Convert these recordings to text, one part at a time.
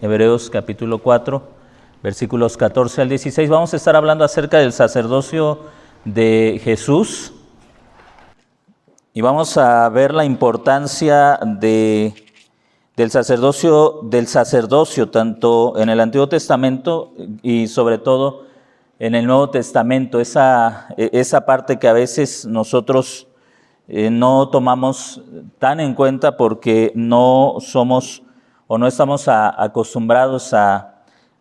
Hebreos capítulo 4, versículos 14 al 16. Vamos a estar hablando acerca del sacerdocio de Jesús y vamos a ver la importancia del sacerdocio tanto en el Antiguo Testamento y sobre todo en el Nuevo Testamento, esa parte que a veces nosotros no tomamos tan en cuenta porque no somos o no estamos acostumbrados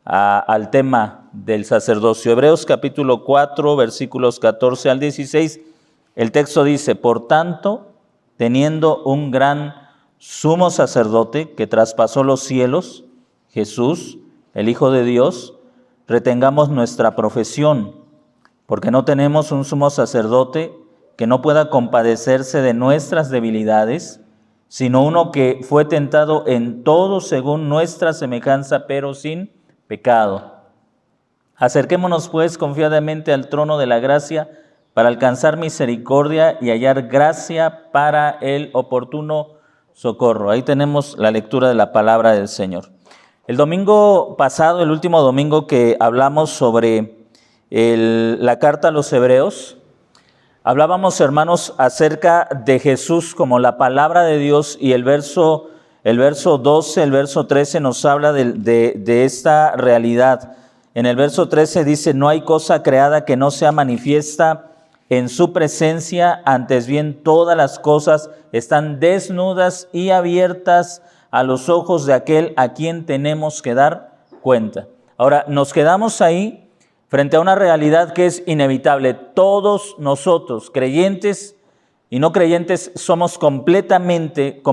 al tema del sacerdocio. Hebreos capítulo 4, versículos 14 al 16, el texto dice: por tanto, teniendo un gran sumo sacerdote que traspasó los cielos, Jesús, el Hijo de Dios, retengamos nuestra profesión, porque no tenemos un sumo sacerdote que no pueda compadecerse de nuestras debilidades, sino uno que fue tentado en todo según nuestra semejanza, pero sin pecado. Acerquémonos pues confiadamente al trono de la gracia para alcanzar misericordia y hallar gracia para el oportuno socorro. Ahí tenemos la lectura de la palabra del Señor. El domingo pasado, el último domingo que hablamos sobre la carta a los Hebreos, hablábamos, hermanos, acerca de Jesús como la palabra de Dios, y el verso 12, el verso 13 nos habla de esta realidad. En el verso 13 dice: no hay cosa creada que no sea manifiesta en su presencia, antes bien todas las cosas están desnudas y abiertas a los ojos de aquel a quien tenemos que dar cuenta. Ahora, nos quedamos ahí frente a una realidad que es inevitable. Todos nosotros, creyentes y no creyentes, somos completamente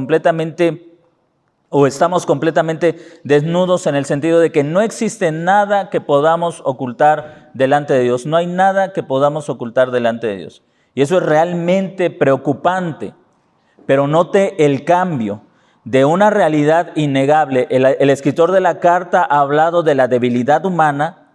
o estamos completamente desnudos, en el sentido de que no existe nada que podamos ocultar delante de Dios. No hay nada que podamos ocultar delante de Dios. Y eso es realmente preocupante. Pero note el cambio de una realidad innegable. El escritor de la carta ha hablado de la debilidad humana,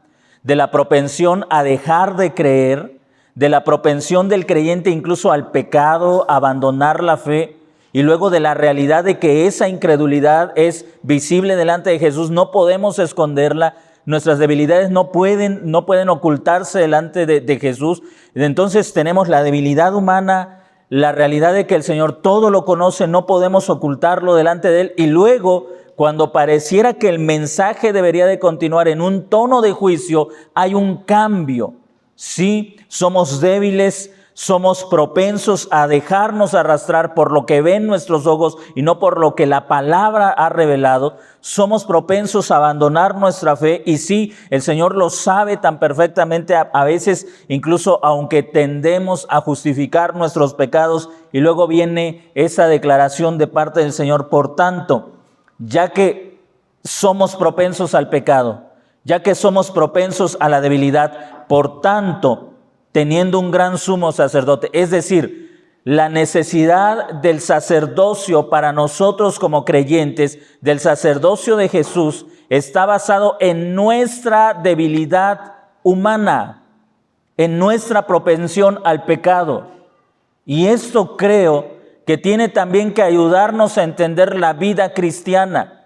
de la propensión a dejar de creer, de la propensión del creyente incluso al pecado, a abandonar la fe, y luego de la realidad de que esa incredulidad es visible delante de Jesús. No podemos esconderla, nuestras debilidades no pueden ocultarse delante de Jesús. Entonces tenemos la debilidad humana, la realidad de que el Señor todo lo conoce, no podemos ocultarlo delante de Él, y luego, cuando pareciera que el mensaje debería de continuar en un tono de juicio, hay un cambio. Sí, somos débiles, somos propensos a dejarnos arrastrar por lo que ven nuestros ojos y no por lo que la palabra ha revelado. Somos propensos a abandonar nuestra fe, y sí, el Señor lo sabe tan perfectamente, a veces incluso aunque tendemos a justificar nuestros pecados, y luego viene esa declaración de parte del Señor: por tanto, ya que somos propensos al pecado, ya que somos propensos a la debilidad, por tanto, teniendo un gran sumo sacerdote, es decir, la necesidad del sacerdocio para nosotros como creyentes, del sacerdocio de Jesús, está basado en nuestra debilidad humana, en nuestra propensión al pecado. Y esto creo que tiene también que ayudarnos a entender la vida cristiana.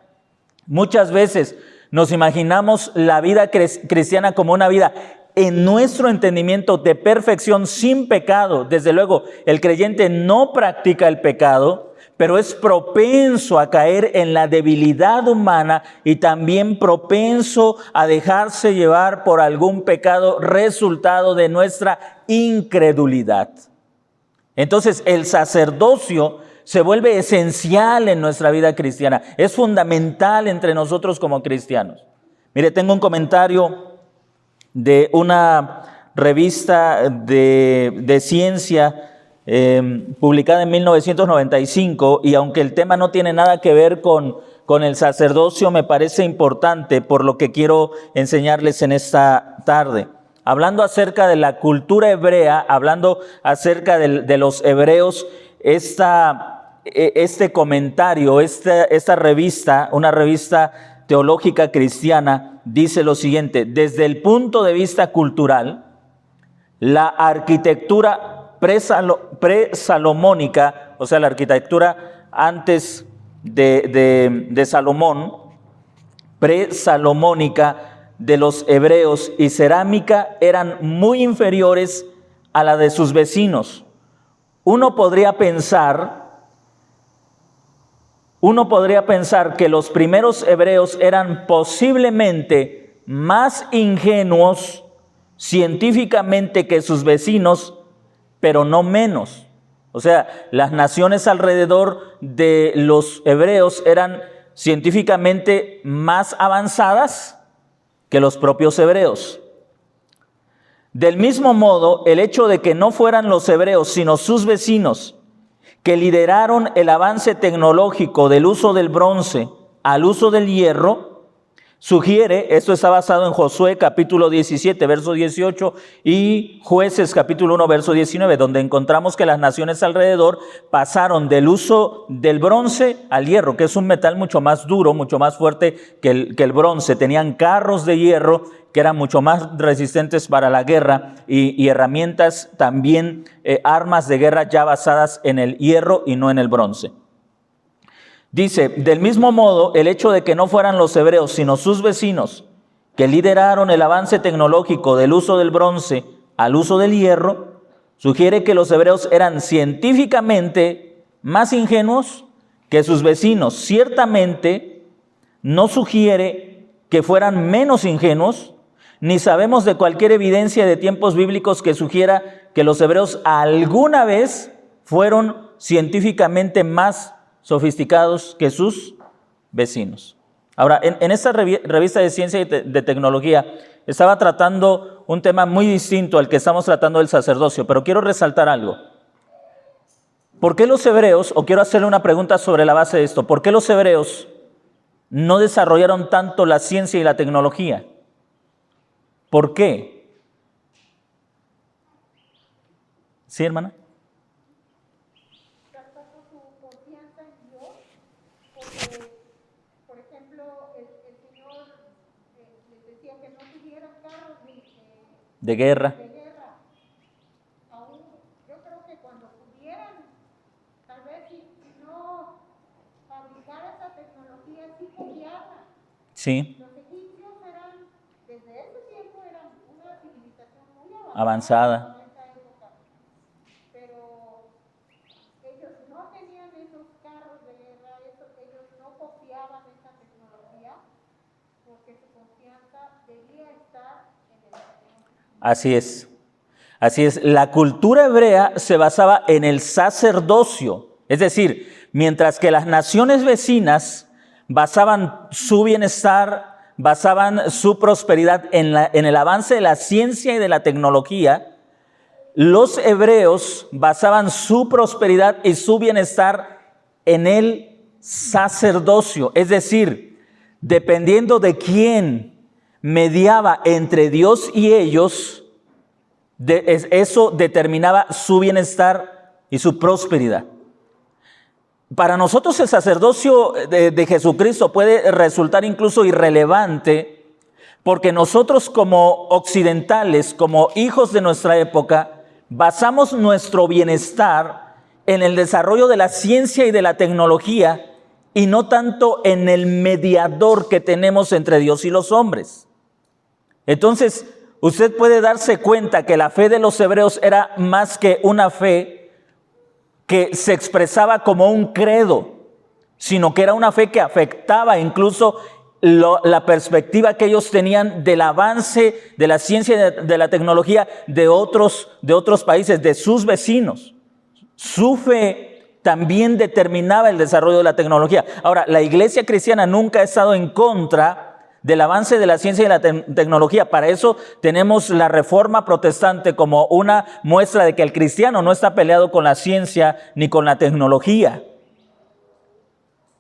Muchas veces nos imaginamos la vida cristiana como una vida en nuestro entendimiento de perfección, sin pecado. Desde luego, el creyente no practica el pecado, pero es propenso a caer en la debilidad humana y también propenso a dejarse llevar por algún pecado resultado de nuestra incredulidad. Entonces, el sacerdocio se vuelve esencial en nuestra vida cristiana. Es fundamental entre nosotros como cristianos. Mire, tengo un comentario de una revista de ciencia publicada en 1995, y aunque el tema no tiene nada que ver con el sacerdocio, me parece importante por lo que quiero enseñarles en esta tarde. Hablando acerca de la cultura hebrea, hablando acerca de los hebreos, este comentario, esta revista, una revista teológica cristiana, dice lo siguiente: desde el punto de vista cultural, la arquitectura presalomónica, o sea, la arquitectura antes de Salomón, pre-salomónica de los hebreos y cerámica eran muy inferiores a la de sus vecinos. Uno podría pensar que los primeros hebreos eran posiblemente más ingenuos científicamente que sus vecinos, pero no menos. O sea, las naciones alrededor de los hebreos eran científicamente más avanzadas que los propios hebreos. Del mismo modo, el hecho de que no fueran los hebreos, sino sus vecinos, que lideraron el avance tecnológico del uso del bronce al uso del hierro, sugiere, esto está basado en Josué capítulo 17, verso 18 y Jueces capítulo 1, verso 19, donde encontramos que las naciones alrededor pasaron del uso del bronce al hierro, que es un metal mucho más duro, mucho más fuerte que el bronce. Tenían carros de hierro que eran mucho más resistentes para la guerra y herramientas también, armas de guerra ya basadas en el hierro y no en el bronce. Dice, del mismo modo, el hecho de que no fueran los hebreos, sino sus vecinos, que lideraron el avance tecnológico del uso del bronce al uso del hierro, sugiere que los hebreos eran científicamente más ingenuos que sus vecinos. Ciertamente no sugiere que fueran menos ingenuos, ni sabemos de cualquier evidencia de tiempos bíblicos que sugiera que los hebreos alguna vez fueron científicamente más sofisticados que sus vecinos. Ahora, en esta revista de ciencia y de tecnología estaba tratando un tema muy distinto al que estamos tratando del sacerdocio, pero quiero resaltar algo. ¿Por qué los hebreos, o quiero hacerle una pregunta sobre la base de esto, por qué los hebreos no desarrollaron tanto la ciencia y la tecnología? ¿Por qué? ¿Sí, hermana? De guerra. Aún yo creo que cuando pudieran, tal vez si no fabricar esa tecnología, sí copiarla. Sí. Los egipcios eran, desde ese tiempo, eran una civilización muy Avanzada. en esa época. Pero ellos no tenían esos carros de guerra, ellos no copiaban esa tecnología, porque su confianza debía estar en el Señor. Así es. Así es. La cultura hebrea se basaba en el sacerdocio. Es decir, mientras que las naciones vecinas basaban su bienestar, basaban su prosperidad en el avance de la ciencia y de la tecnología, los hebreos basaban su prosperidad y su bienestar en el sacerdocio. Es decir, dependiendo de quién mediaba entre Dios y ellos, eso determinaba su bienestar y su prosperidad. Para nosotros el sacerdocio de Jesucristo puede resultar incluso irrelevante, porque nosotros como occidentales, como hijos de nuestra época, basamos nuestro bienestar en el desarrollo de la ciencia y de la tecnología y no tanto en el mediador que tenemos entre Dios y los hombres. Entonces, usted puede darse cuenta que la fe de los hebreos era más que una fe que se expresaba como un credo, sino que era una fe que afectaba incluso la perspectiva que ellos tenían del avance de la ciencia y de la tecnología de otros países, de sus vecinos. Su fe también determinaba el desarrollo de la tecnología. Ahora, la iglesia cristiana nunca ha estado en contra del avance de la ciencia y la tecnología. Para eso tenemos la Reforma Protestante como una muestra de que el cristiano no está peleado con la ciencia ni con la tecnología.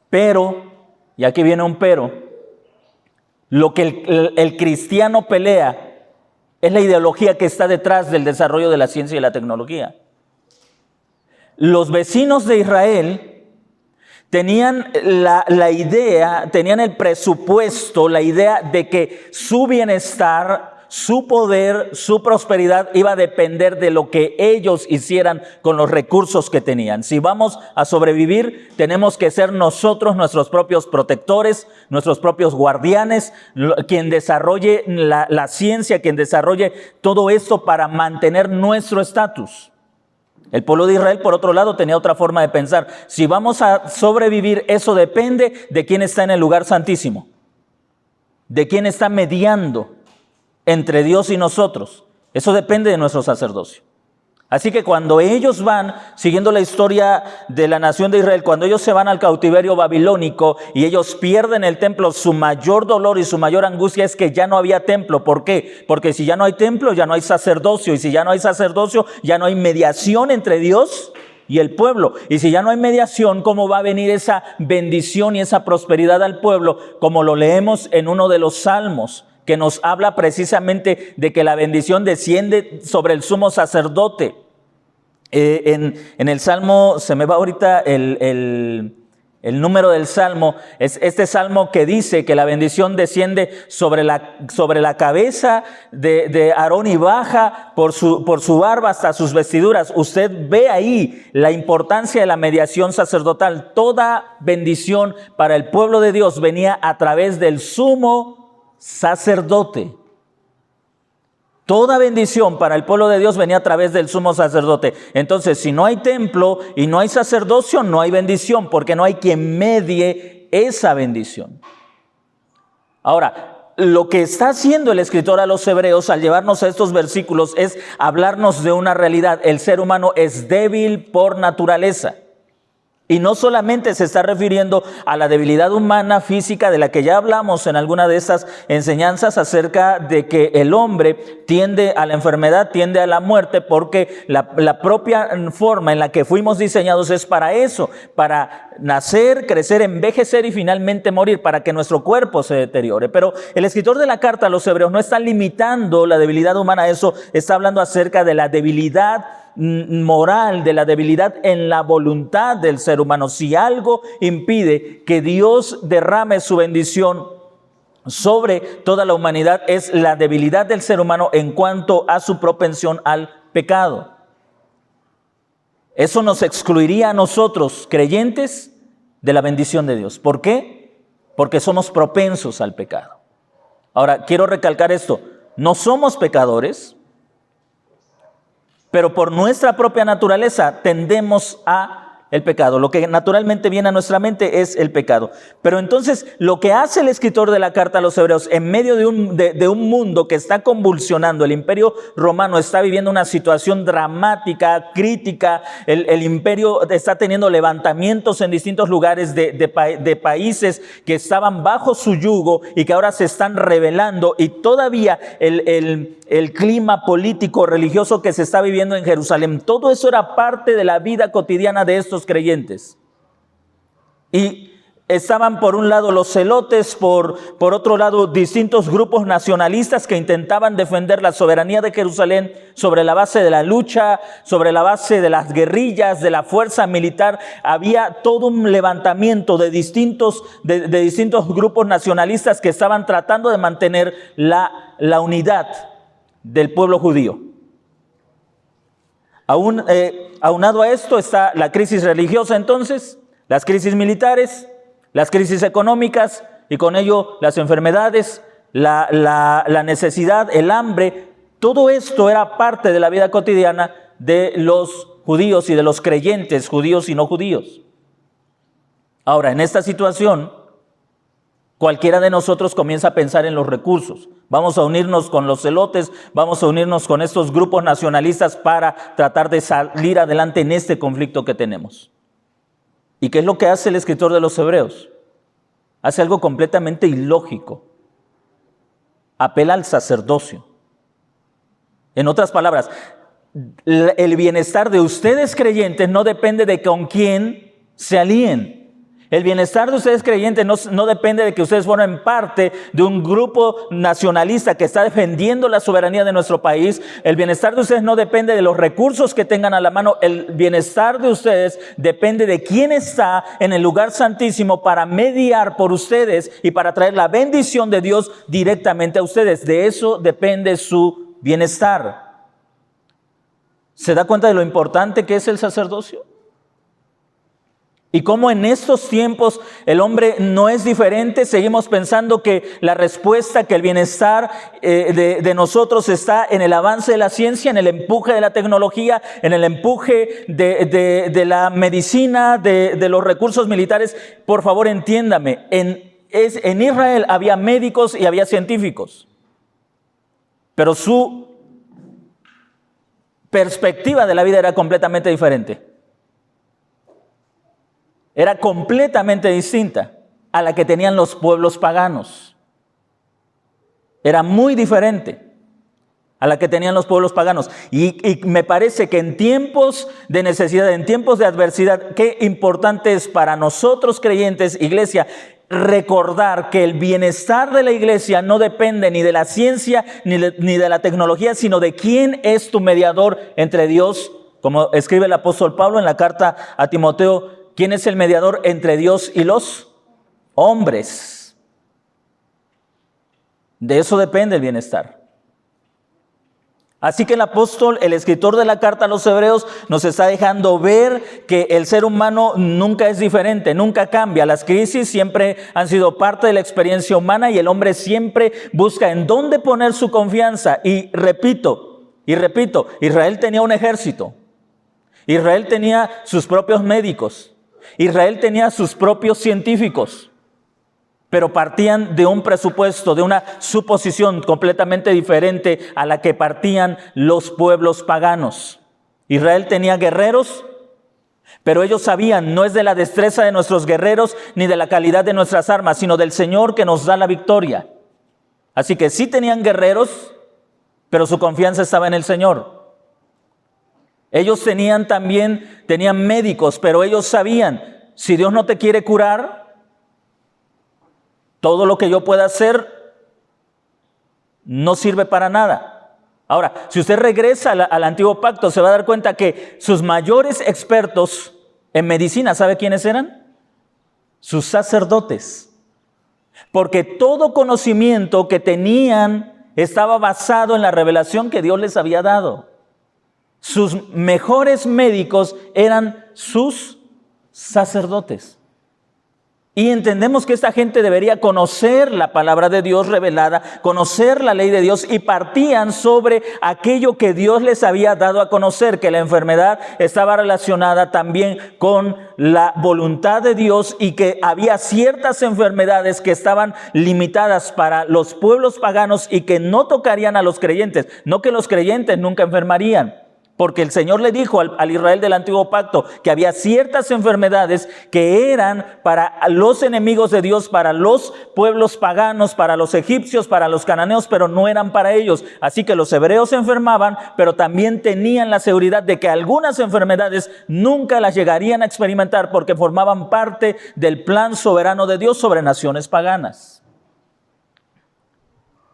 Pero, y aquí viene un pero, lo que el cristiano pelea es la ideología que está detrás del desarrollo de la ciencia y la tecnología. Los vecinos de Israel tenían la idea, tenían el presupuesto, la idea de que su bienestar, su poder, su prosperidad iba a depender de lo que ellos hicieran con los recursos que tenían. Si vamos a sobrevivir, tenemos que ser nosotros nuestros propios protectores, nuestros propios guardianes, quien desarrolle la ciencia, quien desarrolle todo esto para mantener nuestro estatus. El pueblo de Israel, por otro lado, tenía otra forma de pensar. Si vamos a sobrevivir, eso depende de quién está en el lugar santísimo, de quién está mediando entre Dios y nosotros. Eso depende de nuestro sacerdocio. Así que cuando ellos van, siguiendo la historia de la nación de Israel, cuando ellos se van al cautiverio babilónico y ellos pierden el templo, su mayor dolor y su mayor angustia es que ya no había templo. ¿Por qué? Porque si ya no hay templo, ya no hay sacerdocio. Y si ya no hay sacerdocio, ya no hay mediación entre Dios y el pueblo. Y si ya no hay mediación, ¿cómo va a venir esa bendición y esa prosperidad al pueblo? Como lo leemos en uno de los salmos, que nos habla precisamente de que la bendición desciende sobre el sumo sacerdote. En el Salmo, se me va ahorita el número del Salmo, es este Salmo que dice que la bendición desciende sobre la cabeza de Aarón y baja por su barba hasta sus vestiduras. Usted ve ahí la importancia de la mediación sacerdotal. Toda bendición para el pueblo de Dios venía a través del sumo sacerdote. Toda bendición para el pueblo de Dios venía a través del sumo sacerdote. Entonces, si no hay templo y no hay sacerdocio, no hay bendición, porque no hay quien medie esa bendición. Ahora, lo que está haciendo el escritor a los hebreos al llevarnos a estos versículos es hablarnos de una realidad. El ser humano es débil por naturaleza. Y no solamente se está refiriendo a la debilidad humana, física, de la que ya hablamos en alguna de estas enseñanzas acerca de que el hombre tiende a la enfermedad, tiende a la muerte, porque la propia forma en la que fuimos diseñados es para eso, para nacer, crecer, envejecer y finalmente morir, para que nuestro cuerpo se deteriore. Pero el escritor de la carta a los hebreos no está limitando la debilidad humana a eso, está hablando acerca de la debilidad moral, de la debilidad en la voluntad del ser humano. Si algo impide que Dios derrame su bendición sobre toda la humanidad, es la debilidad del ser humano en cuanto a su propensión al pecado. Eso nos excluiría a nosotros, creyentes, de la bendición de Dios. ¿Por qué? Porque somos propensos al pecado. Ahora, quiero recalcar esto. No somos pecadores, pero por nuestra propia naturaleza tendemos a el pecado. Lo que naturalmente viene a nuestra mente es el pecado. Pero entonces lo que hace el escritor de la carta a los hebreos en medio de un mundo que está convulsionando, el imperio romano está viviendo una situación dramática, crítica, el imperio está teniendo levantamientos en distintos lugares de países que estaban bajo su yugo y que ahora se están rebelando, y todavía el clima político religioso que se está viviendo en Jerusalén, todo eso era parte de la vida cotidiana de estos creyentes. Y estaban por un lado los celotes, por otro lado distintos grupos nacionalistas que intentaban defender la soberanía de Jerusalén sobre la base de la lucha, sobre la base de las guerrillas, de la fuerza militar. Había todo un levantamiento de distintos grupos nacionalistas que estaban tratando de mantener la unidad del pueblo judío. Aunado a esto está la crisis religiosa, entonces, las crisis militares, las crisis económicas y con ello las enfermedades, la necesidad, el hambre. Todo esto era parte de la vida cotidiana de los judíos y de los creyentes, judíos y no judíos. Ahora, en esta situación, cualquiera de nosotros comienza a pensar en los recursos. Vamos a unirnos con los celotes, vamos a unirnos con estos grupos nacionalistas para tratar de salir adelante en este conflicto que tenemos. ¿Y qué es lo que hace el escritor de los Hebreos? Hace algo completamente ilógico. Apela al sacerdocio. En otras palabras, el bienestar de ustedes creyentes no depende de con quién se alíen. El bienestar de ustedes creyentes no depende de que ustedes formen parte de un grupo nacionalista que está defendiendo la soberanía de nuestro país. El bienestar de ustedes no depende de los recursos que tengan a la mano. El bienestar de ustedes depende de quién está en el lugar santísimo para mediar por ustedes y para traer la bendición de Dios directamente a ustedes. De eso depende su bienestar. ¿Se da cuenta de lo importante que es el sacerdocio? Y cómo en estos tiempos el hombre no es diferente. Seguimos pensando que la respuesta, que el bienestar de nosotros está en el avance de la ciencia, en el empuje de la tecnología, en el empuje de la medicina, de los recursos militares. Por favor, entiéndame, en Israel había médicos y había científicos, pero su perspectiva de la vida era completamente diferente. Era completamente distinta a la que tenían los pueblos paganos. Era muy diferente a la que tenían los pueblos paganos. Y me parece que en tiempos de necesidad, en tiempos de adversidad, qué importante es para nosotros creyentes, iglesia, recordar que el bienestar de la iglesia no depende ni de la ciencia ni de la tecnología, sino de quién es tu mediador entre Dios. Como escribe el apóstol Pablo en la carta a Timoteo, ¿quién es el mediador entre Dios y los hombres? De eso depende el bienestar. Así que el apóstol, el escritor de la carta a los hebreos, nos está dejando ver que el ser humano nunca es diferente, nunca cambia. Las crisis siempre han sido parte de la experiencia humana y el hombre siempre busca en dónde poner su confianza. Y repito, Israel tenía un ejército. Israel tenía sus propios médicos. Israel tenía sus propios científicos, pero partían de un presupuesto, de una suposición completamente diferente a la que partían los pueblos paganos. Israel tenía guerreros, pero ellos sabían, no es de la destreza de nuestros guerreros ni de la calidad de nuestras armas, sino del Señor que nos da la victoria. Así que sí tenían guerreros, pero su confianza estaba en el Señor. Ellos tenían médicos, pero ellos sabían, si Dios no te quiere curar, todo lo que yo pueda hacer no sirve para nada. Ahora, si usted regresa al antiguo pacto, se va a dar cuenta que sus mayores expertos en medicina, ¿sabe quiénes eran? Sus sacerdotes. Porque todo conocimiento que tenían estaba basado en la revelación que Dios les había dado. Sus mejores médicos eran sus sacerdotes. Y entendemos que esta gente debería conocer la palabra de Dios revelada, conocer la ley de Dios, y partían sobre aquello que Dios les había dado a conocer, que la enfermedad estaba relacionada también con la voluntad de Dios y que había ciertas enfermedades que estaban limitadas para los pueblos paganos y que no tocarían a los creyentes, no que los creyentes nunca enfermarían. Porque el Señor le dijo al Israel del antiguo pacto que había ciertas enfermedades que eran para los enemigos de Dios, para los pueblos paganos, para los egipcios, para los cananeos, pero no eran para ellos. Así que los hebreos se enfermaban, pero también tenían la seguridad de que algunas enfermedades nunca las llegarían a experimentar porque formaban parte del plan soberano de Dios sobre naciones paganas.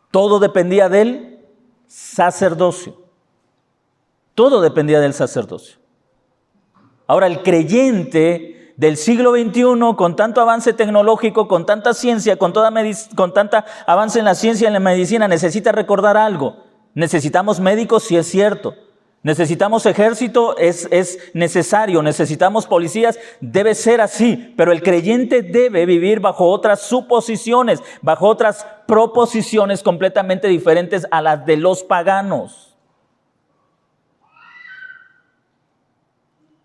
Todo dependía del sacerdocio. Todo dependía del sacerdocio. Ahora, el creyente del siglo XXI, con tanto avance tecnológico, con tanta ciencia, con tanta avance en la ciencia y en la medicina, necesita recordar algo. Necesitamos médicos, sí es cierto. Necesitamos ejército, es necesario. Necesitamos policías, debe ser así. Pero el creyente debe vivir bajo otras suposiciones, bajo otras proposiciones completamente diferentes a las de los paganos.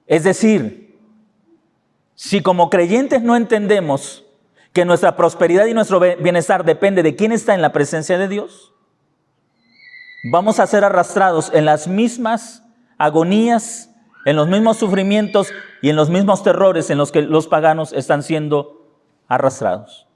Es decir, si como creyentes no entendemos que nuestra prosperidad y nuestro bienestar depende de quién está en la presencia de Dios, vamos a ser arrastrados en las mismas agonías, en los mismos sufrimientos y en los mismos terrores en los que los paganos están siendo arrastrados.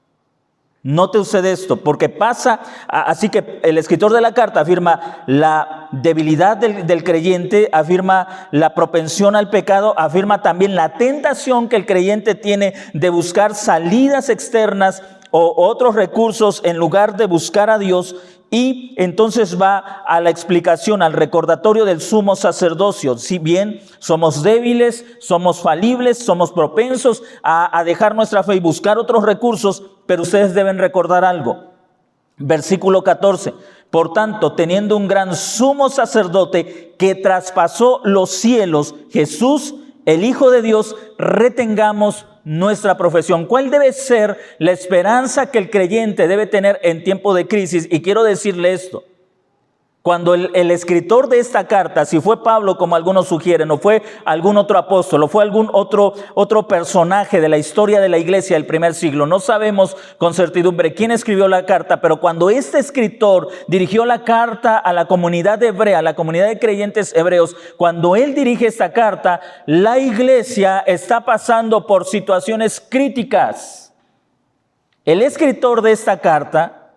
Note usted esto, porque pasa, así que el escritor de la carta afirma la debilidad del creyente, afirma la propensión al pecado, afirma también la tentación que el creyente tiene de buscar salidas externas o otros recursos en lugar de buscar a Dios. Y entonces va a la explicación, al recordatorio del sumo sacerdocio. Si bien somos débiles, somos falibles, somos propensos a dejar nuestra fe y buscar otros recursos, pero ustedes deben recordar algo. Versículo 14. Por tanto, teniendo un gran sumo sacerdote que traspasó los cielos, Jesús, el Hijo de Dios, retengamos nuestra profesión. ¿Cuál debe ser la esperanza que el creyente debe tener en tiempo de crisis? Y quiero decirle esto. Cuando el escritor de esta carta, si fue Pablo como algunos sugieren, o fue algún otro apóstol, o fue algún otro personaje de la historia de la iglesia del primer siglo, no sabemos con certidumbre quién escribió la carta, pero cuando este escritor dirigió la carta a la comunidad hebrea, a la comunidad de creyentes hebreos, cuando él dirige esta carta, la iglesia está pasando por situaciones críticas. El escritor de esta carta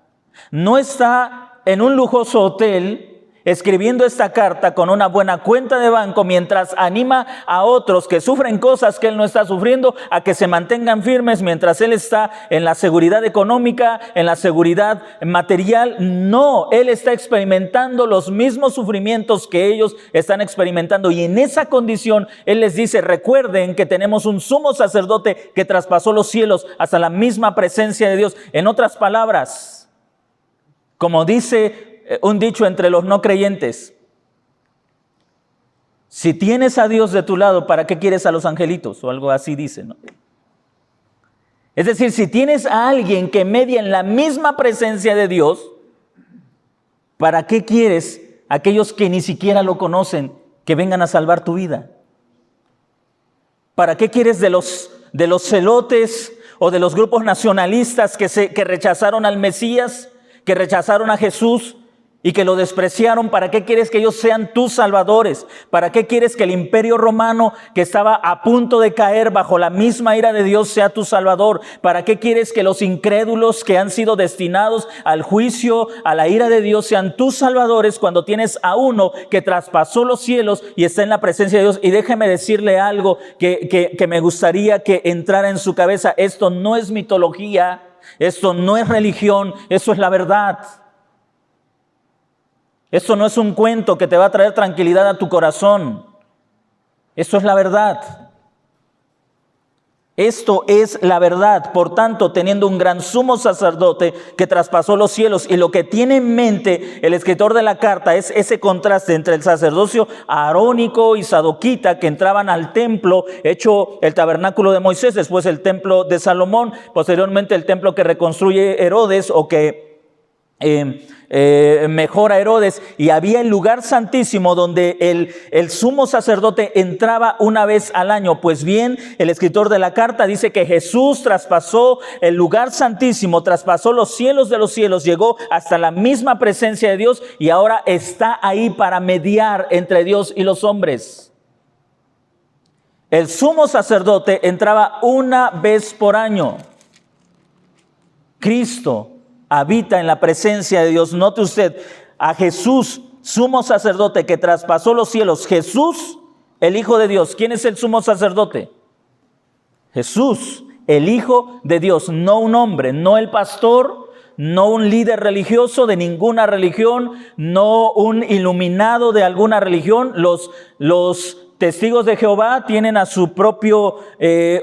no está en un lujoso hotel, escribiendo esta carta con una buena cuenta de banco, mientras anima a otros que sufren cosas que él no está sufriendo, a que se mantengan firmes mientras él está en la seguridad económica, en la seguridad material. No, él está experimentando los mismos sufrimientos que ellos están experimentando. Y en esa condición, él les dice, recuerden que tenemos un sumo sacerdote que traspasó los cielos hasta la misma presencia de Dios. En otras palabras, como dice un dicho entre los no creyentes, si tienes a Dios de tu lado, ¿para qué quieres a los angelitos? O algo así dice, ¿no? Es decir, si tienes a alguien que media en la misma presencia de Dios, ¿para qué quieres a aquellos que ni siquiera lo conocen que vengan a salvar tu vida? ¿Para qué quieres de los celotes o de los grupos nacionalistas que rechazaron al Mesías, que rechazaron a Jesús y que lo despreciaron? ¿Para qué quieres que ellos sean tus salvadores? ¿Para qué quieres que el imperio romano, que estaba a punto de caer bajo la misma ira de Dios, sea tu salvador? ¿Para qué quieres que los incrédulos que han sido destinados al juicio, a la ira de Dios, sean tus salvadores cuando tienes a uno que traspasó los cielos y está en la presencia de Dios? Y déjeme decirle algo que me gustaría que entrara en su cabeza. Esto no es mitología. Esto no es religión, eso es la verdad. Esto no es un cuento que te va a traer tranquilidad a tu corazón. Esto es la verdad. Esto es la verdad. Por tanto, teniendo un gran sumo sacerdote que traspasó los cielos, y lo que tiene en mente el escritor de la carta es ese contraste entre el sacerdocio arónico y sadoquita que entraban al templo, hecho el tabernáculo de Moisés, después el templo de Salomón, posteriormente el templo que reconstruye Herodes o que mejora Herodes, y había el lugar santísimo donde el sumo sacerdote entraba una vez al año. Pues bien, el escritor de la carta dice que Jesús traspasó el lugar santísimo, traspasó los cielos de los cielos, llegó hasta la misma presencia de Dios y ahora está ahí para mediar entre Dios y los hombres. El sumo sacerdote entraba una vez por año. Cristo habita en la presencia de Dios. Note usted, a Jesús, sumo sacerdote que traspasó los cielos. Jesús, el Hijo de Dios. ¿Quién es el sumo sacerdote? Jesús, el Hijo de Dios, no un hombre, no el pastor, no un líder religioso de ninguna religión, no un iluminado de alguna religión. Los testigos de Jehová tienen a su propio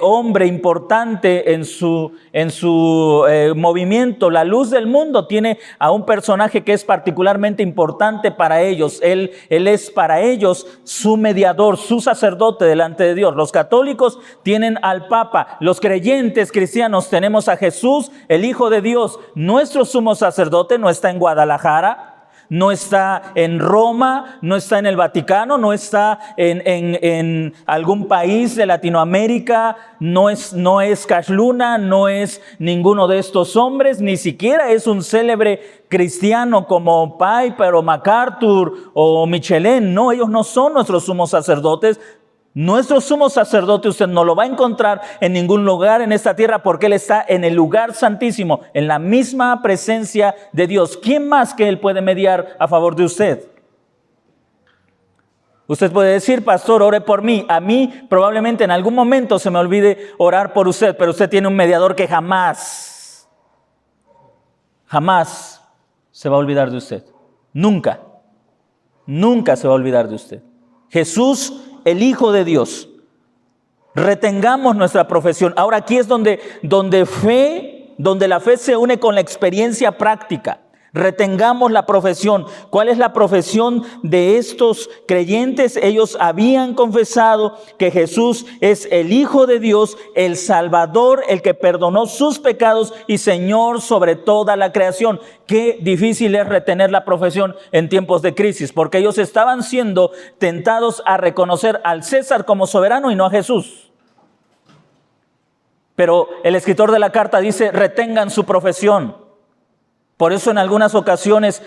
hombre importante en su movimiento. La luz del mundo tiene a un personaje que es particularmente importante para ellos. Él es para ellos su mediador, su sacerdote delante de Dios. Los católicos tienen al Papa. Los creyentes cristianos tenemos a Jesús, el Hijo de Dios. Nuestro sumo sacerdote no está en Guadalajara, no está en Roma, no está en el Vaticano, no está en algún país de Latinoamérica, no es Cash Luna, no es ninguno de estos hombres, ni siquiera es un célebre cristiano como Piper o MacArthur o Michelin. No, ellos no son nuestros sumos sacerdotes. Nuestro sumo sacerdote usted no lo va a encontrar en ningún lugar en esta tierra porque Él está en el lugar santísimo, en la misma presencia de Dios. ¿Quién más que Él puede mediar a favor de usted? Usted puede decir, pastor, ore por mí. A mí probablemente en algún momento se me olvide orar por usted, pero usted tiene un mediador que jamás se va a olvidar de usted. Nunca se va a olvidar de usted. Jesús, el Hijo de Dios. Retengamos nuestra profesión. Ahora aquí es donde la fe se une con la experiencia práctica. Retengamos la profesión. ¿Cuál es la profesión de estos creyentes? Ellos habían confesado que Jesús es el Hijo de Dios, el Salvador, el que perdonó sus pecados y Señor sobre toda la creación. Qué difícil es retener la profesión en tiempos de crisis, porque ellos estaban siendo tentados a reconocer al César como soberano y no a Jesús. Pero el escritor de la carta dice, retengan su profesión. Por eso en algunas ocasiones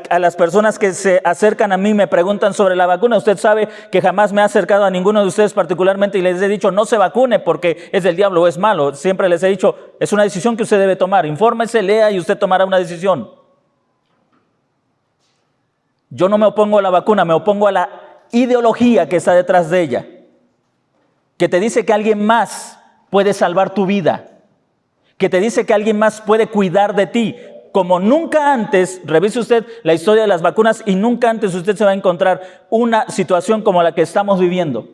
a las personas que se acercan a mí me preguntan sobre la vacuna. Usted sabe que jamás me he acercado a ninguno de ustedes particularmente y les he dicho no se vacune porque es del diablo o es malo. Siempre les he dicho es una decisión que usted debe tomar. Infórmese, lea y usted tomará una decisión. Yo no me opongo a la vacuna, me opongo a la ideología que está detrás de ella. Que te dice que alguien más puede salvar tu vida. Que te dice que alguien más puede cuidar de ti. Como nunca antes, revise usted la historia de las vacunas y nunca antes usted se va a encontrar una situación como la que estamos viviendo.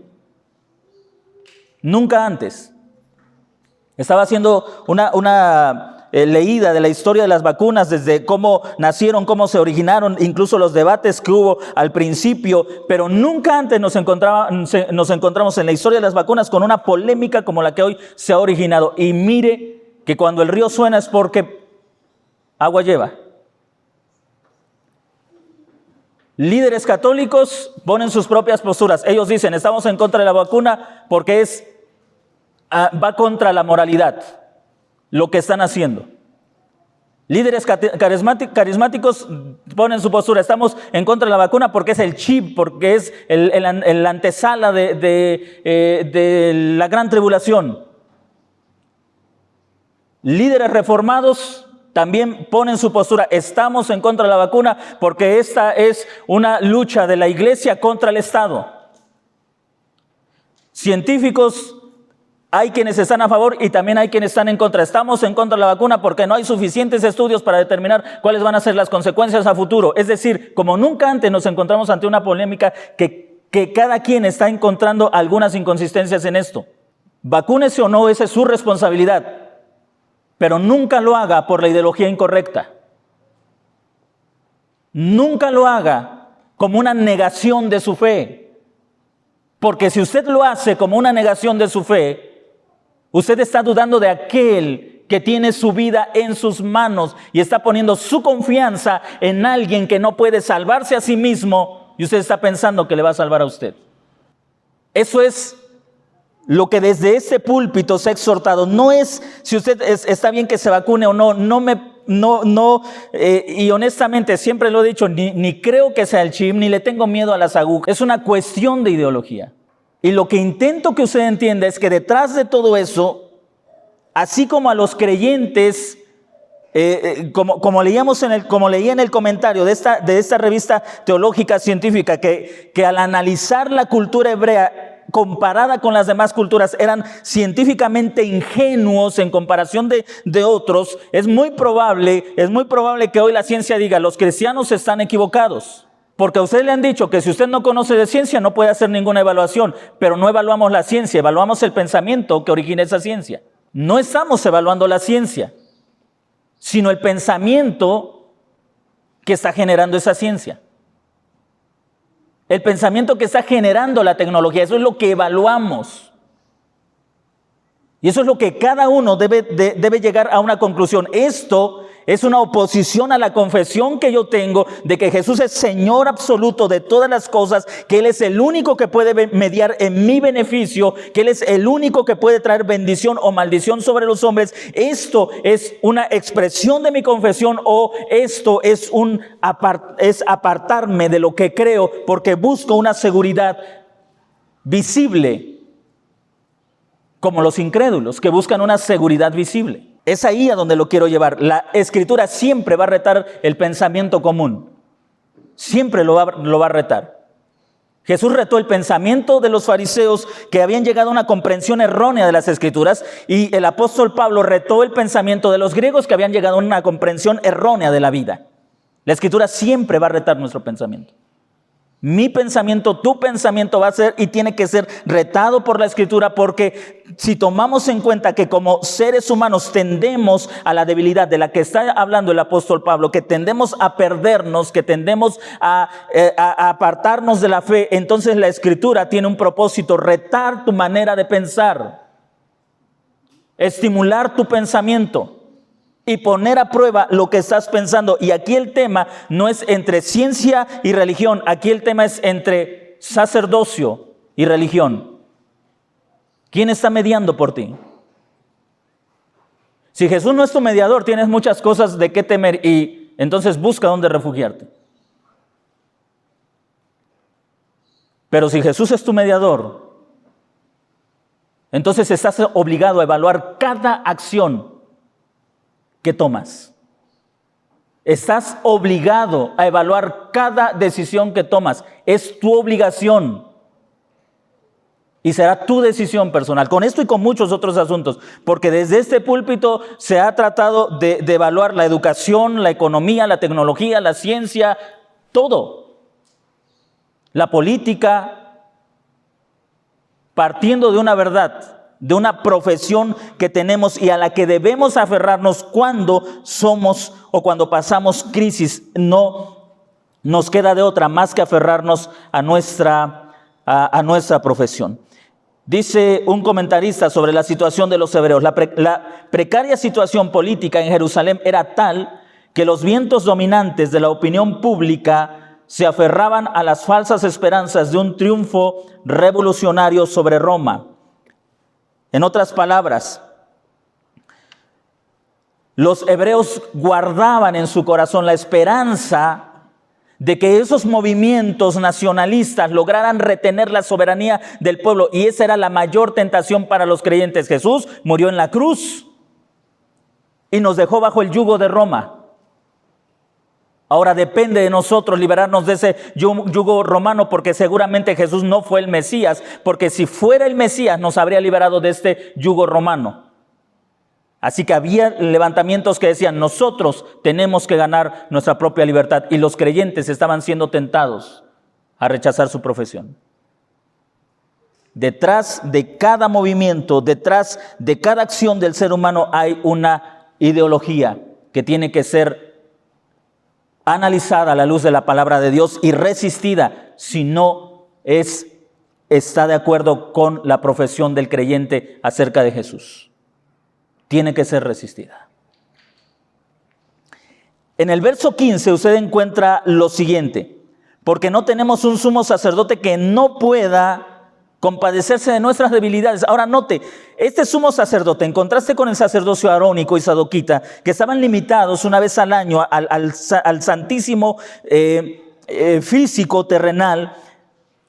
Nunca antes. Estaba haciendo una leída de la historia de las vacunas, desde cómo nacieron, cómo se originaron, incluso los debates que hubo al principio, pero nunca antes nos encontramos en la historia de las vacunas con una polémica como la que hoy se ha originado. Y mire que cuando el río suena es porque agua lleva. Líderes católicos ponen sus propias posturas. Ellos dicen, estamos en contra de la vacuna porque va contra la moralidad, lo que están haciendo. Líderes carismáticos ponen su postura, estamos en contra de la vacuna porque es el chip, porque es el antesala de la gran tribulación. Líderes reformados también ponen su postura, estamos en contra de la vacuna porque esta es una lucha de la iglesia contra el Estado. Científicos, hay quienes están a favor y también hay quienes están en contra. Estamos en contra de la vacuna porque no hay suficientes estudios para determinar cuáles van a ser las consecuencias a futuro. Es decir, como nunca antes nos encontramos ante una polémica que cada quien está encontrando algunas inconsistencias en esto. Vacúnese o no, esa es su responsabilidad. Pero nunca lo haga por la ideología incorrecta. Nunca lo haga como una negación de su fe. Porque si usted lo hace como una negación de su fe, usted está dudando de aquel que tiene su vida en sus manos y está poniendo su confianza en alguien que no puede salvarse a sí mismo y usted está pensando que le va a salvar a usted. Eso es lo que desde este púlpito se ha exhortado. No es si usted está bien que se vacune o no, y honestamente siempre lo he dicho, ni creo que sea el chip, ni le tengo miedo a las agujas. Es una cuestión de ideología. Y lo que intento que usted entienda es que detrás de todo eso, así como a los creyentes, como leía en el comentario de esta revista teológica científica, que al analizar la cultura hebrea comparada con las demás culturas eran científicamente ingenuos en comparación de otros, es muy probable que hoy la ciencia diga los cristianos están equivocados. Porque a usted le han dicho que si usted no conoce de ciencia no puede hacer ninguna evaluación, pero no evaluamos la ciencia, evaluamos el pensamiento que origina esa ciencia. No estamos evaluando la ciencia, sino el pensamiento que está generando esa ciencia. El pensamiento que está generando la tecnología, eso es lo que evaluamos. Y eso es lo que cada uno debe llegar a una conclusión. Esto es una oposición a la confesión que yo tengo de que Jesús es Señor absoluto de todas las cosas, que Él es el único que puede mediar en mi beneficio, que Él es el único que puede traer bendición o maldición sobre los hombres. Esto es una expresión de mi confesión o esto es apartarme de lo que creo porque busco una seguridad visible, como los incrédulos que buscan una seguridad visible. Es ahí a donde lo quiero llevar. La Escritura siempre va a retar el pensamiento común. Siempre lo va a retar. Jesús retó el pensamiento de los fariseos que habían llegado a una comprensión errónea de las Escrituras, y el apóstol Pablo retó el pensamiento de los griegos que habían llegado a una comprensión errónea de la vida. La Escritura siempre va a retar nuestro pensamiento. Mi pensamiento, tu pensamiento va a ser y tiene que ser retado por la Escritura, porque si tomamos en cuenta que como seres humanos tendemos a la debilidad de la que está hablando el apóstol Pablo, que tendemos a perdernos, que tendemos a apartarnos de la fe, entonces la Escritura tiene un propósito: retar tu manera de pensar, estimular tu pensamiento y poner a prueba lo que estás pensando. Y aquí el tema no es entre ciencia y religión, aquí el tema es entre sacerdocio y religión. ¿Quién está mediando por ti? Si Jesús no es tu mediador, tienes muchas cosas de qué temer, y entonces busca dónde refugiarte. Pero si Jesús es tu mediador, entonces estás obligado a evaluar cada acción que tomas. Estás obligado a evaluar cada decisión que tomas. Es tu obligación. Y será tu decisión personal. Con esto y con muchos otros asuntos. Porque desde este púlpito se ha tratado de evaluar la educación, la economía, la tecnología, la ciencia, todo. La política, partiendo de una verdad, de una profesión que tenemos y a la que debemos aferrarnos cuando somos o cuando pasamos crisis. No nos queda de otra más que aferrarnos a nuestra profesión. Dice un comentarista sobre la situación de los hebreos: la precaria situación política en Jerusalén era tal que los vientos dominantes de la opinión pública se aferraban a las falsas esperanzas de un triunfo revolucionario sobre Roma. En otras palabras, los hebreos guardaban en su corazón la esperanza de que esos movimientos nacionalistas lograran retener la soberanía del pueblo, y esa era la mayor tentación para los creyentes. Jesús murió en la cruz y nos dejó bajo el yugo de Roma. Ahora depende de nosotros liberarnos de ese yugo romano, porque seguramente Jesús no fue el Mesías, porque si fuera el Mesías nos habría liberado de este yugo romano. Así que había levantamientos que decían: nosotros tenemos que ganar nuestra propia libertad, y los creyentes estaban siendo tentados a rechazar su profesión. Detrás de cada movimiento, detrás de cada acción del ser humano hay una ideología que tiene que ser analizada a la luz de la palabra de Dios y resistida si no está de acuerdo con la profesión del creyente acerca de Jesús. Tiene que ser resistida. En el verso 15 usted encuentra lo siguiente: porque no tenemos un sumo sacerdote que no pueda compadecerse de nuestras debilidades. Ahora note, este sumo sacerdote, en contraste con el sacerdocio arónico y sadoquita, que estaban limitados una vez al año al santísimo físico terrenal,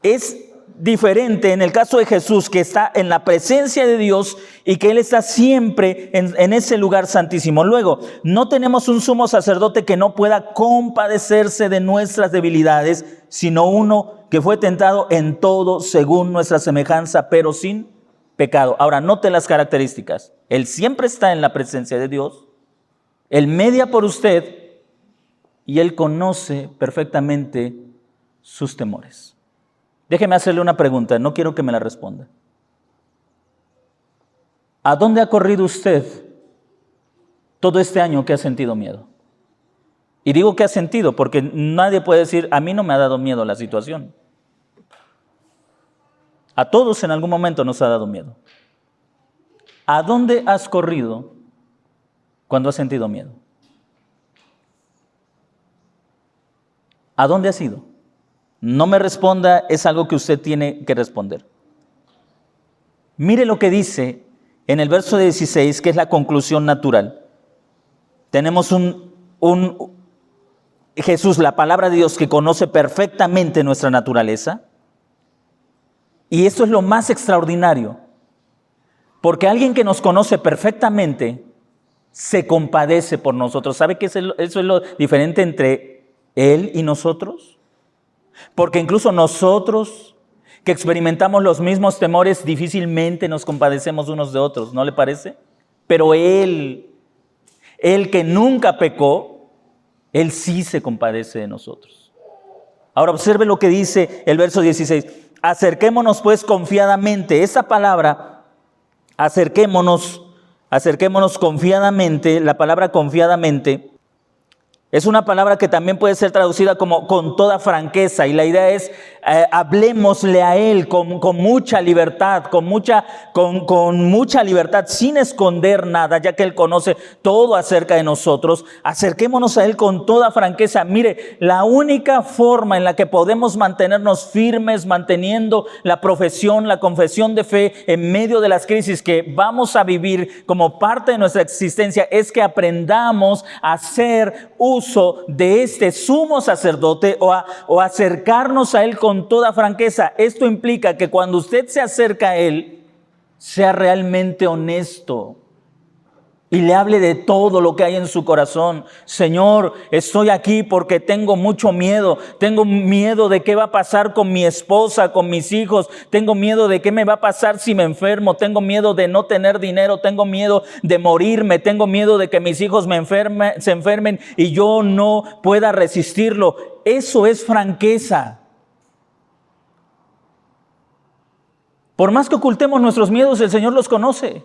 es diferente en el caso de Jesús, que está en la presencia de Dios y que Él está siempre en ese lugar santísimo. Luego, no tenemos un sumo sacerdote que no pueda compadecerse de nuestras debilidades, sino uno que fue tentado en todo según nuestra semejanza, pero sin pecado. Ahora, note las características. Él siempre está en la presencia de Dios, Él media por usted y Él conoce perfectamente sus temores. Déjeme hacerle una pregunta, no quiero que me la responda. ¿A dónde ha corrido usted todo este año que ha sentido miedo? Y digo que ha sentido porque nadie puede decir: a mí no me ha dado miedo la situación. A todos en algún momento nos ha dado miedo. ¿A dónde has corrido cuando has sentido miedo? ¿A dónde has ido? No me responda, es algo que usted tiene que responder. Mire lo que dice en el verso 16, que es la conclusión natural. Tenemos un Jesús, la palabra de Dios, que conoce perfectamente nuestra naturaleza. Y eso es lo más extraordinario, porque alguien que nos conoce perfectamente se compadece por nosotros. ¿Sabe qué eso es lo diferente entre Él y nosotros? Porque incluso nosotros que experimentamos los mismos temores difícilmente nos compadecemos unos de otros, ¿no le parece? Pero Él que nunca pecó, Él sí se compadece de nosotros. Ahora observe lo que dice el verso 16. Acerquémonos pues confiadamente. Esa palabra, acerquémonos confiadamente, la palabra confiadamente, es una palabra que también puede ser traducida como con toda franqueza. Y la idea es, hablémosle a Él con mucha libertad, con mucha libertad, sin esconder nada, ya que Él conoce todo acerca de nosotros. Acerquémonos a Él con toda franqueza. Mire, la única forma en la que podemos mantenernos firmes, manteniendo la profesión, la confesión de fe en medio de las crisis que vamos a vivir como parte de nuestra existencia, es que aprendamos a hacer uso de este sumo sacerdote o acercarnos a Él con toda franqueza. Esto implica que cuando usted se acerca a Él, sea realmente honesto y le hable de todo lo que hay en su corazón. Señor, estoy aquí porque tengo mucho miedo. Tengo miedo de qué va a pasar con mi esposa, con mis hijos. Tengo miedo de qué me va a pasar si me enfermo. Tengo miedo de no tener dinero. Tengo miedo de morirme. Tengo miedo de que mis hijos se enfermen y yo no pueda resistirlo. Eso es franqueza. Por más que ocultemos nuestros miedos, el Señor los conoce.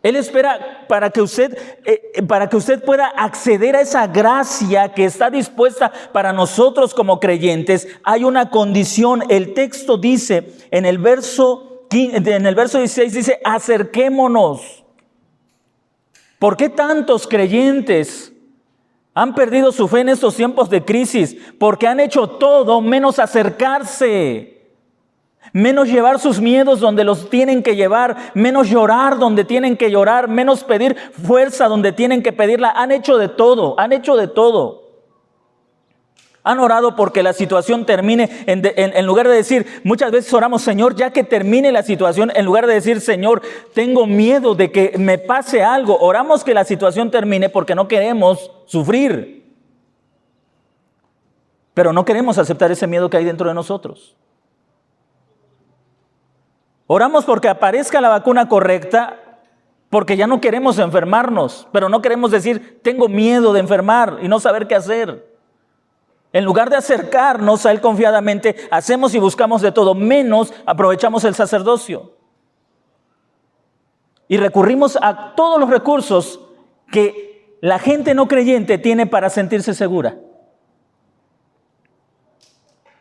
Él espera para que usted pueda acceder a esa gracia que está dispuesta para nosotros como creyentes. Hay una condición. El texto dice en el verso 16, dice, acerquémonos. ¿Por qué tantos creyentes han perdido su fe en estos tiempos de crisis? Porque han hecho todo menos acercarse. Menos llevar sus miedos donde los tienen que llevar, menos llorar donde tienen que llorar, menos pedir fuerza donde tienen que pedirla. Han hecho de todo. Han orado porque la situación termine, en lugar de decir, muchas veces oramos, Señor, ya que termine la situación, en lugar de decir, Señor, tengo miedo de que me pase algo. Oramos que la situación termine porque no queremos sufrir. Pero no queremos aceptar ese miedo que hay dentro de nosotros. Oramos porque aparezca la vacuna correcta, porque ya no queremos enfermarnos, pero no queremos decir, tengo miedo de enfermar y no saber qué hacer. En lugar de acercarnos a Él confiadamente, hacemos y buscamos de todo, menos aprovechamos el sacerdocio. Y recurrimos a todos los recursos que la gente no creyente tiene para sentirse segura.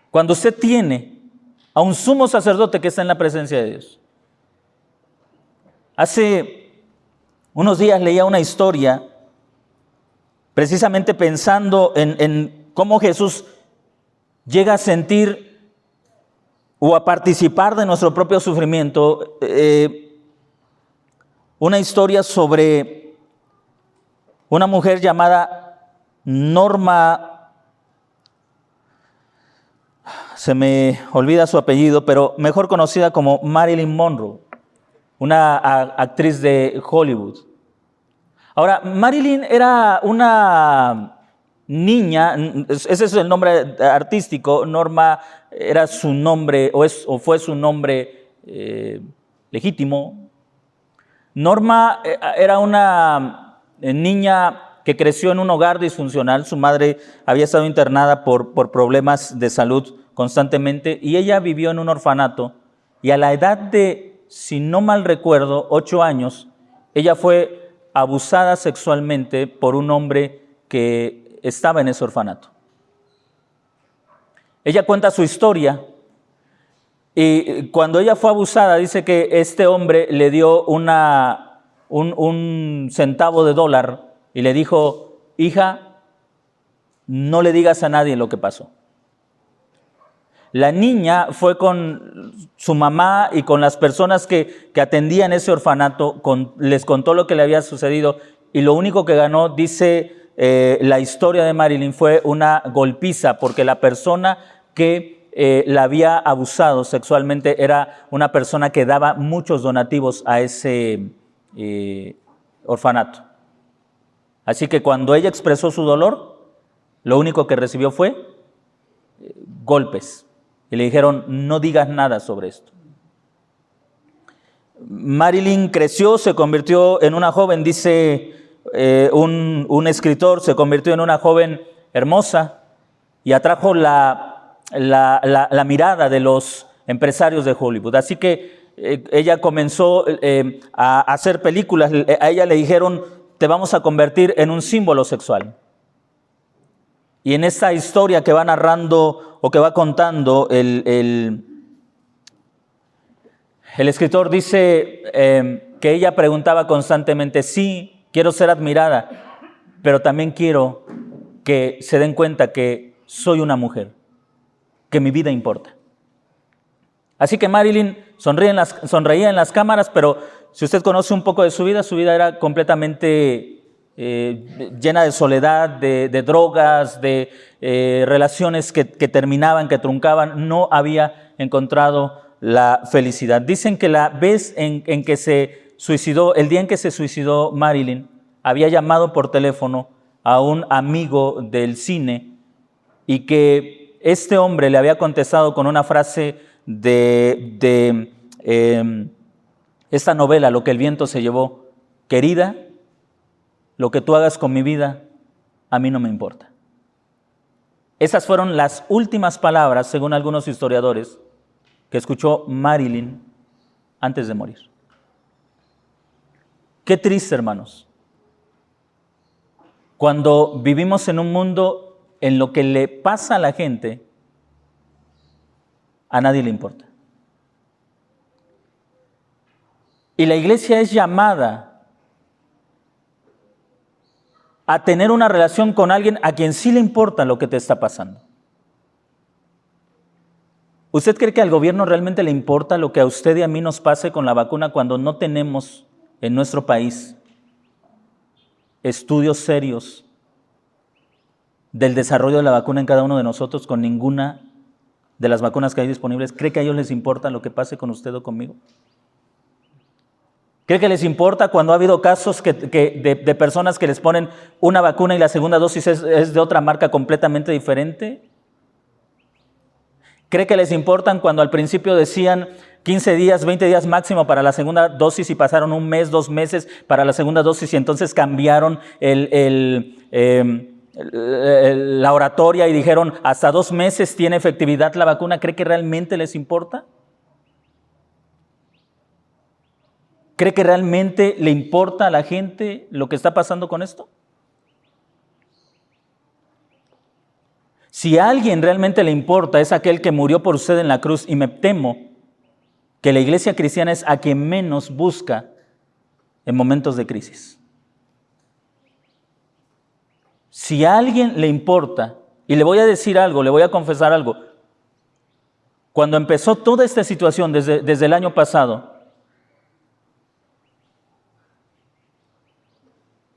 Cuando usted tiene a un sumo sacerdote que está en la presencia de Dios. Hace unos días leía una historia, precisamente pensando en cómo Jesús llega a sentir o a participar de nuestro propio sufrimiento. Una historia sobre una mujer llamada Norma. Se me olvida su apellido, pero mejor conocida como Marilyn Monroe, una actriz de Hollywood. Ahora, Marilyn era una niña, ese es el nombre artístico, Norma era su nombre o fue su nombre legítimo. Norma era una niña que creció en un hogar disfuncional. Su madre había estado internada por problemas de salud constantemente y ella vivió en un orfanato y a la edad de, si no mal recuerdo, 8 años, ella fue abusada sexualmente por un hombre que estaba en ese orfanato. Ella cuenta su historia y cuando ella fue abusada dice que este hombre le dio un centavo de dólar y le dijo, hija, no le digas a nadie lo que pasó. La niña fue con su mamá y con las personas que atendían ese orfanato, les contó lo que le había sucedido y lo único que ganó, dice la historia de Marilyn, fue una golpiza porque la persona que la había abusado sexualmente, era una persona que daba muchos donativos a ese orfanato. Así que cuando ella expresó su dolor, lo único que recibió fue golpes. Y le dijeron, no digas nada sobre esto. Marilyn creció, se convirtió en una joven, dice un escritor, se convirtió en una joven hermosa y atrajo la mirada de los empresarios de Hollywood. Así que ella comenzó a hacer películas. A ella le dijeron, te vamos a convertir en un símbolo sexual. Y en esta historia que va narrando o que va contando el escritor dice que ella preguntaba constantemente, sí, quiero ser admirada, pero también quiero que se den cuenta que soy una mujer, que mi vida importa. Así que Marilyn sonreía en las cámaras, pero si usted conoce un poco de su vida era completamente llena de soledad, de drogas, de relaciones que terminaban, que truncaban. No había encontrado la felicidad. Dicen que la vez en que se suicidó, el día en que se suicidó Marilyn, había llamado por teléfono a un amigo del cine y que este hombre le había contestado con una frase de esta novela, Lo que el viento se llevó: querida, lo que tú hagas con mi vida, a mí no me importa. Esas fueron las últimas palabras, según algunos historiadores, que escuchó Marilyn antes de morir. Qué triste, hermanos, cuando vivimos en un mundo en lo que le pasa a la gente, a nadie le importa. Y la iglesia es llamada a tener una relación con alguien a quien sí le importa lo que te está pasando. ¿Usted cree que al gobierno realmente le importa lo que a usted y a mí nos pase con la vacuna cuando no tenemos en nuestro país estudios serios del desarrollo de la vacuna en cada uno de nosotros con ninguna de las vacunas que hay disponibles? ¿Cree que a ellos les importa lo que pase con usted o conmigo? ¿Cree que les importa cuando ha habido casos de personas que les ponen una vacuna y la segunda dosis es de otra marca completamente diferente? ¿Cree que les importan cuando al principio decían 15 días, 20 días máximo para la segunda dosis y pasaron un mes, 2 meses para la segunda dosis y entonces cambiaron la oratoria y dijeron hasta 2 meses tiene efectividad la vacuna? ¿Cree que realmente les importa? ¿Cree que realmente le importa a la gente lo que está pasando con esto? Si a alguien realmente le importa, es aquel que murió por usted en la cruz, y me temo que la iglesia cristiana es a quien menos busca en momentos de crisis. Si a alguien le importa, y le voy a decir algo, le voy a confesar algo, cuando empezó toda esta situación desde el año pasado,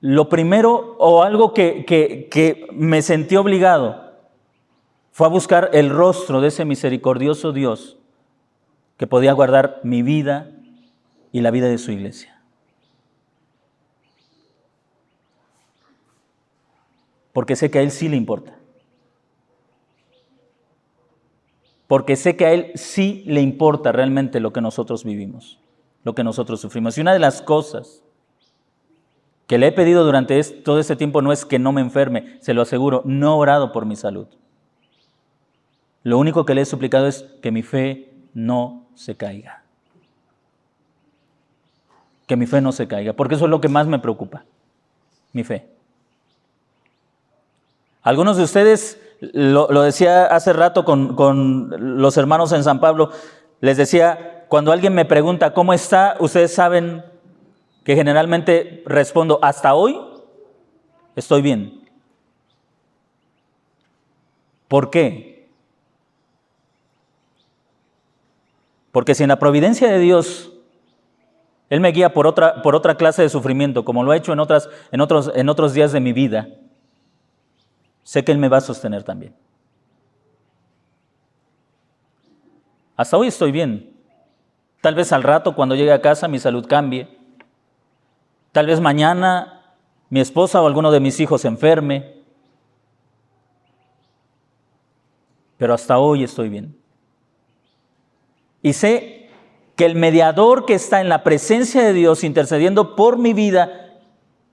lo primero o algo que me sentí obligado fue a buscar el rostro de ese misericordioso Dios que podía guardar mi vida y la vida de su iglesia. Porque sé que a Él sí le importa. Porque sé que a Él sí le importa realmente lo que nosotros vivimos, lo que nosotros sufrimos. Y una de las cosas que le he pedido durante todo este tiempo no es que no me enferme, se lo aseguro, no he orado por mi salud. Lo único que le he suplicado es que mi fe no se caiga. Que mi fe no se caiga, porque eso es lo que más me preocupa, mi fe. Algunos de ustedes, lo decía hace rato con los hermanos en San Pablo, les decía, cuando alguien me pregunta ¿cómo está?, ustedes saben que generalmente respondo, hasta hoy estoy bien. ¿Por qué? Porque si en la providencia de Dios Él me guía por otra clase de sufrimiento, como lo ha hecho en otros días de mi vida, sé que Él me va a sostener también. Hasta hoy estoy bien. Tal vez al rato, cuando llegue a casa, mi salud cambie. Tal vez mañana mi esposa o alguno de mis hijos se enferme. Pero hasta hoy estoy bien. Y sé que el mediador que está en la presencia de Dios intercediendo por mi vida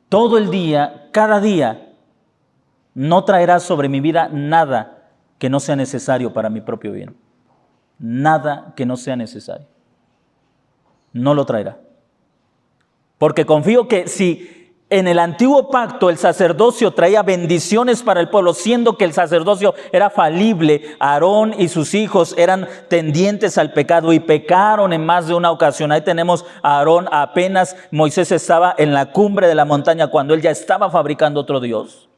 todo el día, cada día, no traerá sobre mi vida nada que no sea necesario para mi propio bien. Nada que no sea necesario. No lo traerá. Porque confío que si en el antiguo pacto el sacerdocio traía bendiciones para el pueblo, siendo que el sacerdocio era falible, Aarón y sus hijos eran tendientes al pecado y pecaron en más de una ocasión. Ahí tenemos a Aarón, apenas Moisés estaba en la cumbre de la montaña cuando él ya estaba fabricando otro Dios.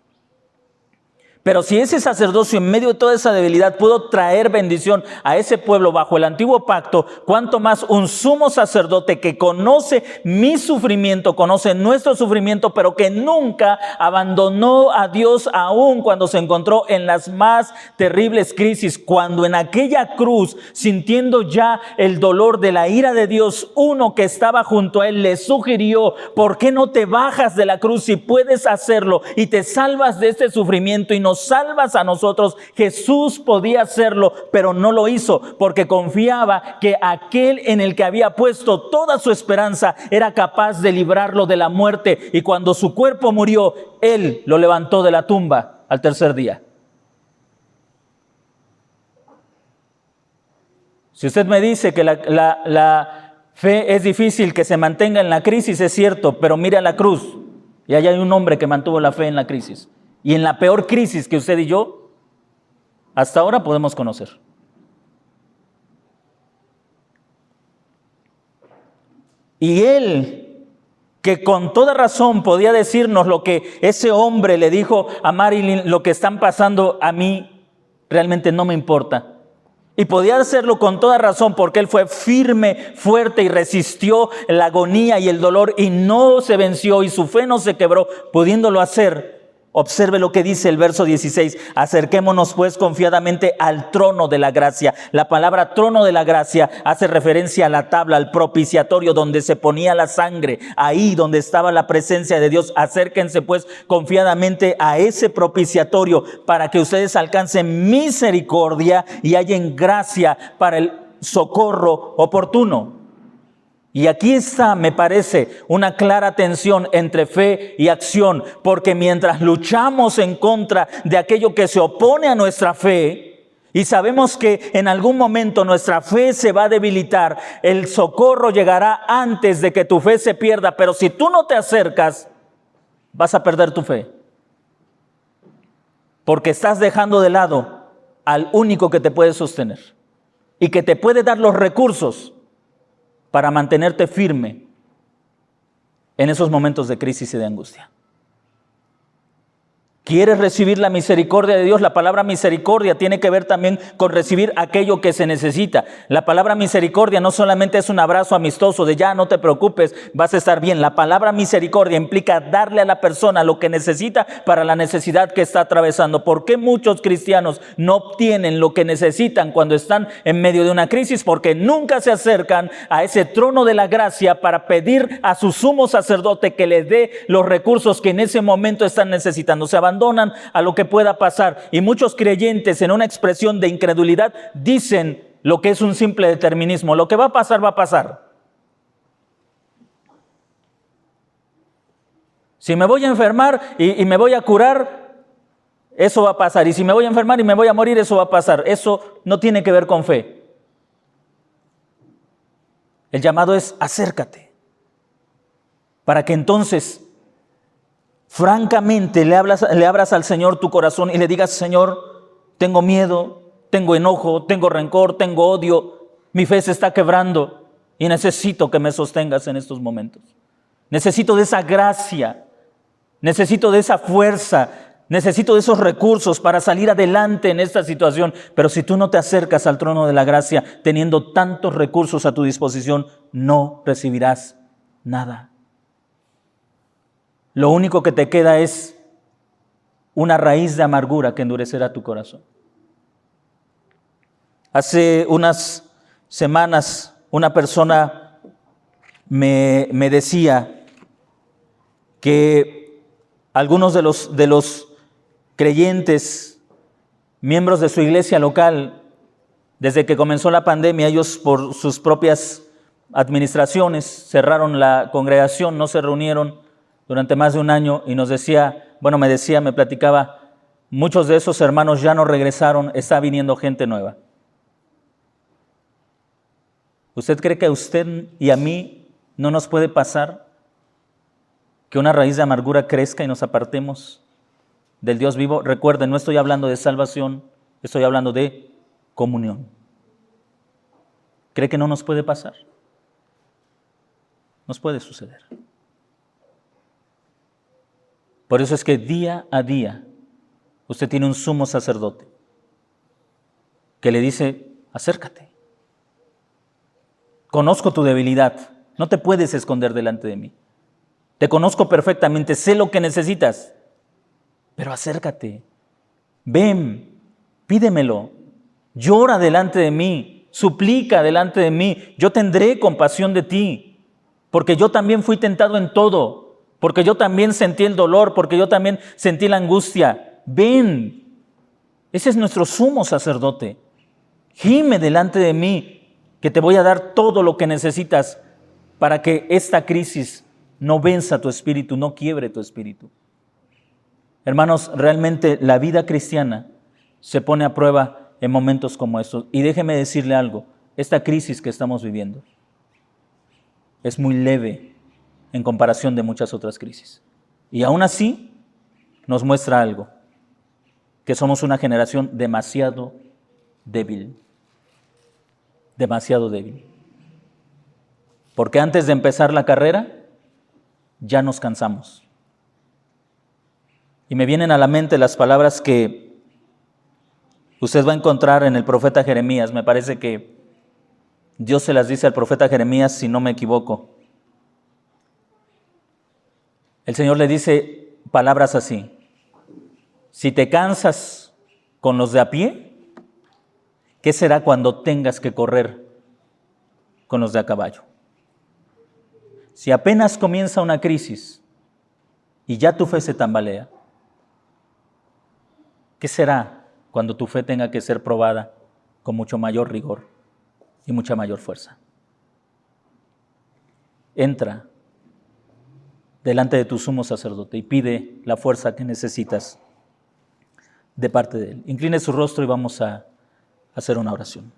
Pero si ese sacerdocio en medio de toda esa debilidad pudo traer bendición a ese pueblo bajo el antiguo pacto, cuánto más un sumo sacerdote que conoce mi sufrimiento, conoce nuestro sufrimiento, pero que nunca abandonó a Dios aún cuando se encontró en las más terribles crisis, cuando en aquella cruz, sintiendo ya el dolor de la ira de Dios, uno que estaba junto a él le sugirió: ¿por qué no te bajas de la cruz si puedes hacerlo y te salvas de este sufrimiento y nos salvas a nosotros? Jesús podía hacerlo, pero no lo hizo porque confiaba que aquel en el que había puesto toda su esperanza era capaz de librarlo de la muerte, y cuando su cuerpo murió, Él lo levantó de la tumba al tercer día. Si usted me dice que la fe es difícil que se mantenga en la crisis, es cierto, pero mire a la cruz y allá hay un hombre que mantuvo la fe en la crisis. Y en la peor crisis que usted y yo hasta ahora podemos conocer. Y él, que con toda razón podía decirnos lo que ese hombre le dijo a Marilyn: lo que están pasando a mí realmente no me importa. Y podía hacerlo con toda razón porque él fue firme, fuerte y resistió la agonía y el dolor y no se venció y su fe no se quebró, pudiéndolo hacer. Observe lo que dice el verso 16: acerquémonos pues confiadamente al trono de la gracia. La palabra trono de la gracia hace referencia a la tabla, al propiciatorio donde se ponía la sangre, ahí donde estaba la presencia de Dios. Acérquense pues confiadamente a ese propiciatorio para que ustedes alcancen misericordia y hallen gracia para el socorro oportuno. Y aquí está, me parece, una clara tensión entre fe y acción, porque mientras luchamos en contra de aquello que se opone a nuestra fe, y sabemos que en algún momento nuestra fe se va a debilitar, el socorro llegará antes de que tu fe se pierda, pero si tú no te acercas, vas a perder tu fe, porque estás dejando de lado al único que te puede sostener y que te puede dar los recursos para mantenerte firme en esos momentos de crisis y de angustia. ¿Quieres recibir la misericordia de Dios? La palabra misericordia tiene que ver también con recibir aquello que se necesita. La palabra misericordia no solamente es un abrazo amistoso de ya no te preocupes, vas a estar bien. La palabra misericordia implica darle a la persona lo que necesita para la necesidad que está atravesando. ¿Por qué muchos cristianos no obtienen lo que necesitan cuando están en medio de una crisis? Porque nunca se acercan a ese trono de la gracia para pedir a su sumo sacerdote que les dé los recursos que en ese momento están necesitando. Se abandonan a lo que pueda pasar, y muchos creyentes, en una expresión de incredulidad, dicen lo que es un simple determinismo: lo que va a pasar, va a pasar. Si me voy a enfermar y me voy a curar, eso va a pasar, y si me voy a enfermar y me voy a morir, eso va a pasar. Eso no tiene que ver con fe. El llamado es: acércate, para que entonces francamente le abras al Señor tu corazón y le digas: Señor, tengo miedo, tengo enojo, tengo rencor, tengo odio, mi fe se está quebrando y necesito que me sostengas en estos momentos. Necesito de esa gracia, necesito de esa fuerza, necesito de esos recursos para salir adelante en esta situación. Pero si tú no te acercas al trono de la gracia teniendo tantos recursos a tu disposición, no recibirás nada. Lo único que te queda es una raíz de amargura que endurecerá tu corazón. Hace unas semanas una persona me decía que algunos de los creyentes, miembros de su iglesia local, desde que comenzó la pandemia, ellos por sus propias administraciones cerraron la congregación, no se reunieron durante más de un año y me platicaba, muchos de esos hermanos ya no regresaron, está viniendo gente nueva. ¿Usted cree que a usted y a mí no nos puede pasar que una raíz de amargura crezca y nos apartemos del Dios vivo? Recuerden, no estoy hablando de salvación, estoy hablando de comunión. ¿Cree que no nos puede pasar? Nos puede suceder. Por eso es que día a día usted tiene un sumo sacerdote que le dice, acércate. Conozco tu debilidad, no te puedes esconder delante de mí. Te conozco perfectamente, sé lo que necesitas, pero acércate. Ven, pídemelo, llora delante de mí, suplica delante de mí, yo tendré compasión de ti, porque yo también fui tentado en todo, porque yo también sentí el dolor, porque yo también sentí la angustia. Ven, ese es nuestro sumo sacerdote. Gime delante de mí, que te voy a dar todo lo que necesitas para que esta crisis no venza tu espíritu, no quiebre tu espíritu. Hermanos, realmente la vida cristiana se pone a prueba en momentos como estos. Y déjeme decirle algo, esta crisis que estamos viviendo es muy leve en comparación de muchas otras crisis. Y aún así nos muestra algo, que somos una generación demasiado débil. Demasiado débil. Porque antes de empezar la carrera, ya nos cansamos. Y me vienen a la mente las palabras que usted va a encontrar en el profeta Jeremías. Me parece que Dios se las dice al profeta Jeremías, si no me equivoco. El Señor le dice palabras así: si te cansas con los de a pie, ¿qué será cuando tengas que correr con los de a caballo? Si apenas comienza una crisis y ya tu fe se tambalea, ¿qué será cuando tu fe tenga que ser probada con mucho mayor rigor y mucha mayor fuerza? Entra delante de tu sumo sacerdote y pide la fuerza que necesitas de parte de él. Incline su rostro y vamos a hacer una oración.